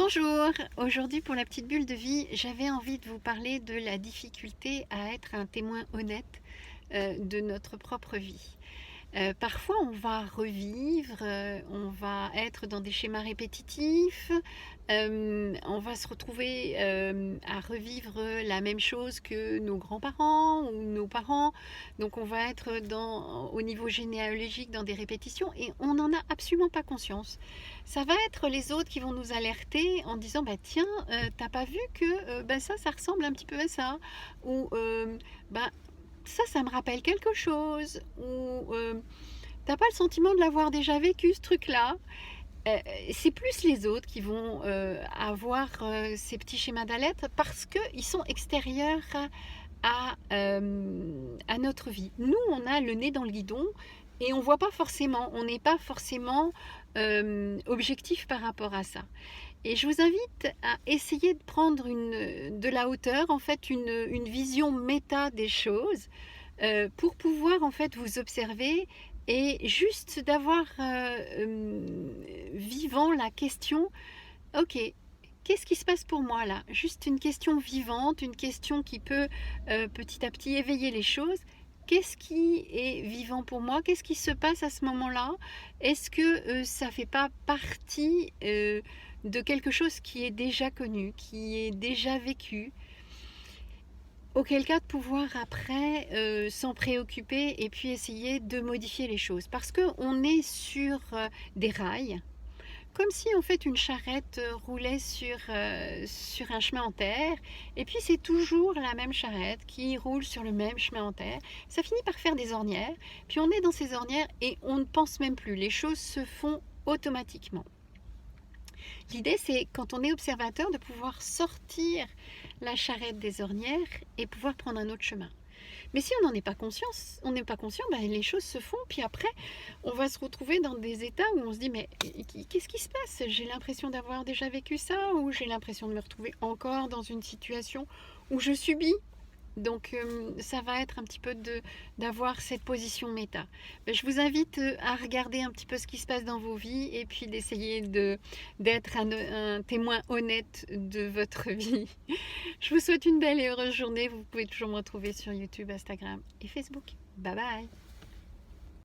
Bonjour, aujourd'hui pour la petite bulle de vie, j'avais envie de vous parler de la difficulté à être un témoin honnête de notre propre vie. Parfois on va revivre, on va être dans des schémas répétitifs, on va se retrouver à revivre la même chose que nos grands-parents ou nos parents. Donc on va être au niveau généalogique dans des répétitions et on n'en a absolument pas conscience. Ça va être les autres qui vont nous alerter en disant bah tiens, t'as pas vu que bah, ça ressemble un petit peu à ça, ou bah ça me rappelle quelque chose, ou t'as pas le sentiment de l'avoir déjà vécu ce truc-là. C'est plus les autres qui vont avoir ces petits schémas d'alerte parce qu'ils sont extérieurs à notre vie. Nous, on a le nez dans le guidon et on voit pas forcément, on n'est pas forcément objectif par rapport à ça. Et je vous invite à essayer de prendre de la hauteur, en fait, une vision méta des choses pour pouvoir en fait vous observer et juste d'avoir vivant la question, ok, qu'est-ce qui se passe pour moi là? Juste une question vivante, une question qui peut petit à petit éveiller les choses. Qu'est-ce qui est vivant pour moi? Qu'est-ce qui se passe à ce moment-là? Est-ce que ça ne fait pas partie de quelque chose qui est déjà connu, qui est déjà vécu? Auquel cas de pouvoir après s'en préoccuper et puis essayer de modifier les choses. Parce qu'on est sur des rails, comme si en fait une charrette roulait sur un chemin en terre, et puis c'est toujours la même charrette qui roule sur le même chemin en terre. Ça finit par faire des ornières, puis on est dans ces ornières et on ne pense même plus, les choses se font automatiquement. L'idée, c'est quand on est observateur de pouvoir sortir la charrette des ornières et pouvoir prendre un autre chemin. Mais si on n'en est pas conscient, ben, les choses se font, puis après, on va se retrouver dans des états où on se dit, mais qu'est-ce qui se passe? J'ai l'impression d'avoir déjà vécu ça, ou j'ai l'impression de me retrouver encore dans une situation où je subis. Donc ça va être un petit peu d'avoir cette position méta. Je vous invite à regarder un petit peu ce qui se passe dans vos vies et puis d'essayer d'être un témoin honnête de votre vie. Je vous souhaite une belle et heureuse journée. Vous pouvez toujours me retrouver sur YouTube, Instagram et Facebook. Bye bye!